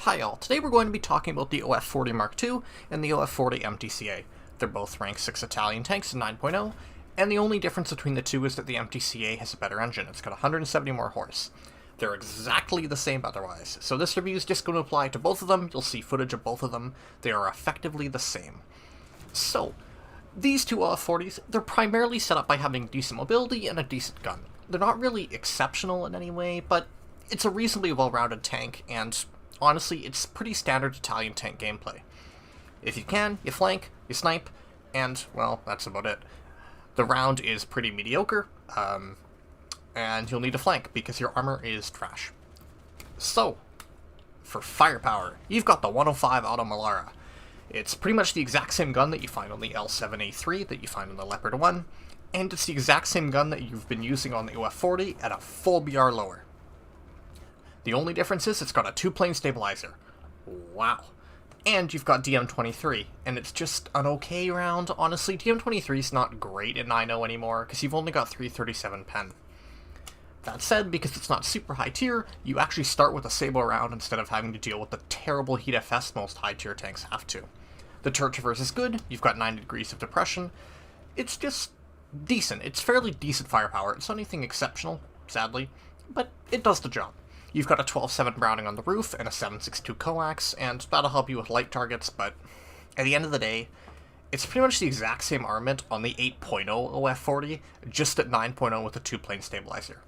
Hi all, today we're going to be talking about the OF-40 Mark II and the OF-40 MTCA. They're both rank 6 Italian tanks in 9.0, and the only difference between the two is that the MTCA has a better engine. It's got 170 more horse. They're exactly the same otherwise, so this review is just going to apply to both of them. You'll see footage of both of them. They are effectively the same. So, these two OF-40s, they're primarily set up by having decent mobility and a decent gun. They're not really exceptional in any way, but it's a reasonably well-rounded tank, and honestly, it's pretty standard Italian tank gameplay. If you can, you flank, you snipe, and, well, that's about it. The round is pretty mediocre, and you'll need to flank because your armor is trash. So, for firepower, you've got the 105 Auto Melara. It's pretty much the exact same gun that you find on the L7A3, that you find on the Leopard A1, and it's the exact same gun that you've been using on the OF-40 at a full BR lower. The only difference is it's got a 2-plane stabilizer. Wow. And you've got DM23, and it's just an okay round. Honestly, DM23 is not great in 9.0 anymore, because you've only got 337 pen. That said, because it's not super high tier, you actually start with a Sable round instead of having to deal with the terrible heat FS most high tier tanks have to. The turret traverse is good, you've got 90 degrees of depression. It's just decent. It's fairly decent firepower. It's not anything exceptional, sadly, but it does the job. You've got a 12.7 Browning on the roof and a 7.62 coax, and that'll help you with light targets, but at the end of the day, it's pretty much the exact same armament on the 8.0 OF-40, just at 9.0 with a 2-plane stabilizer.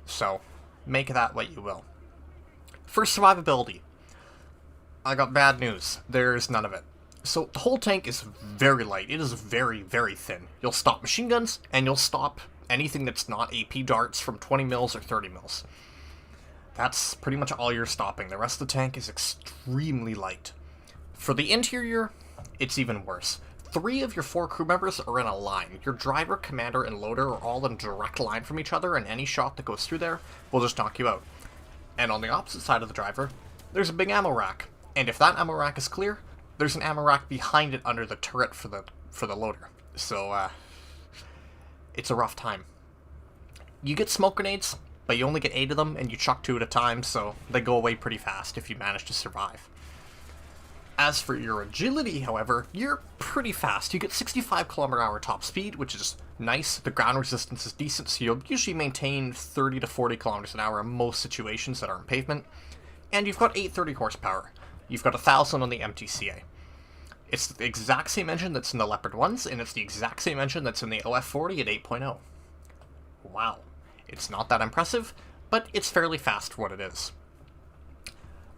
So, make that what you will. For survivability, I got bad news. There's none of it. So, the whole tank is very light. It is very, very thin. You'll stop machine guns, and you'll stop anything that's not AP darts from 20 mils or 30 mils. That's pretty much all you're stopping. The rest of the tank is extremely light. For the interior, it's even worse. 3 of your 4 crew members are in a line. Your driver, commander, and loader are all in direct line from each other, and any shot that goes through there will just knock you out. And on the opposite side of the driver, there's a big ammo rack. And if that ammo rack is clear, there's an ammo rack behind it under the turret for the loader. So, it's a rough time. You get smoke grenades, but you only get 8 of them, and you chuck 2 at a time, so they go away pretty fast if you manage to survive. As for your agility, however, you're pretty fast. You get 65 km/h top speed, which is nice. The ground resistance is decent, so you'll usually maintain 30 to 40 km/h in most situations that aren't pavement. And you've got 830 horsepower. You've got 1,000 on the MTCA. It's the exact same engine that's in the Leopard 1s, and it's the exact same engine that's in the OF-40 at 8.0. Wow. It's not that impressive, but it's fairly fast for what it is.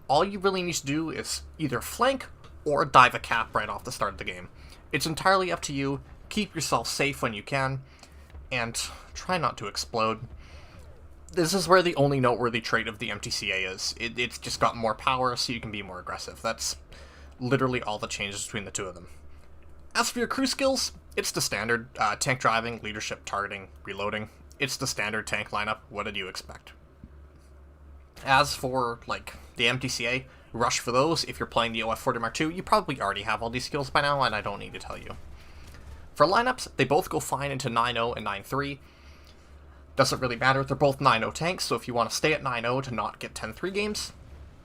All you really need to do is either flank or dive a cap right off the start of the game. It's entirely up to you. Keep yourself safe when you can, and try not to explode. This is where the only noteworthy trait of the MTCA is. It's just got more power, so you can be more aggressive. That's literally all that changes between the two of them. As for your crew skills, it's the standard. Tank driving, leadership, targeting, reloading. It's the standard tank lineup. What did you expect? As for, the MTCA, rush for those. If you're playing the OF-40 Mark II, you probably already have all these skills by now, and I don't need to tell you. For lineups, they both go fine into 9.0 and 9.3. Doesn't really matter. They're both 9.0 tanks, so if you want to stay at 9.0 to not get 10.3 games,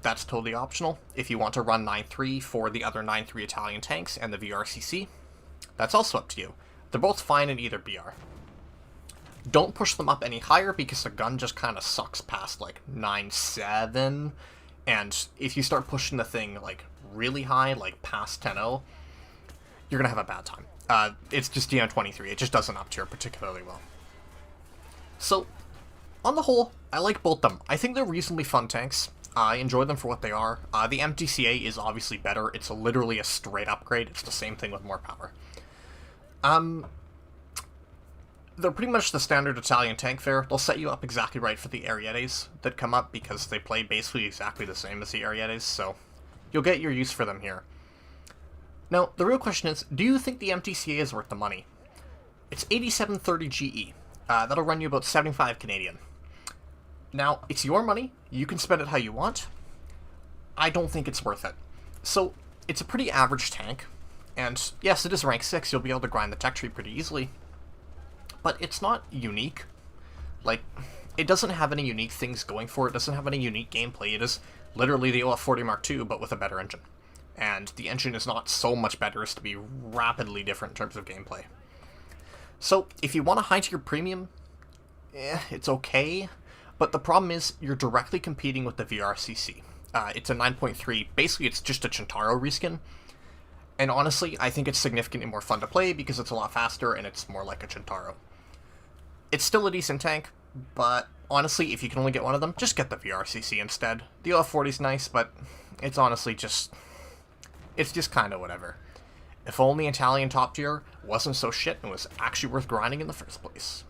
that's totally optional. If you want to run 9.3 for the other 9.3 Italian tanks and the VRCC, that's also up to you. They're both fine in either BR. Don't push them up any higher because the gun just kind of sucks past 9.7, and if you start pushing the thing really high, past 10.0, you're gonna have a bad time. It's just DM23, it just doesn't up tier particularly well. So, on the whole, I like both them. I think they're reasonably fun tanks. I enjoy them for what they are. The MTCA is obviously better. It's literally a straight upgrade. It's the same thing with more power. They're pretty much the standard Italian tank fare. They'll set you up exactly right for the Ariettes that come up because they play basically exactly the same as the Ariettes, so you'll get your use for them here. Now, the real question is, do you think the MTCA is worth the money? It's 8730 GE. That'll run you about 75 Canadian. Now, it's your money. You can spend it how you want. I don't think it's worth it. So, it's a pretty average tank, and yes, it is rank 6. You'll be able to grind the tech tree pretty easily. But it's not unique. It doesn't have any unique things going for it. It doesn't have any unique gameplay. It is literally the OF-40 Mark II, but with a better engine. And the engine is not so much better as to be rapidly different in terms of gameplay. So, if you want a high-tier premium, it's okay, but the problem is you're directly competing with the VRCC. It's a 9.3, basically it's just a Chintaro reskin, and honestly, I think it's significantly more fun to play because it's a lot faster and it's more like a Chintaro. It's still a decent tank, but honestly, if you can only get one of them, just get the VRCC instead. The OF-40 is nice, but it's honestly just... it's just kind of whatever. If only Italian top tier wasn't so shit and was actually worth grinding in the first place.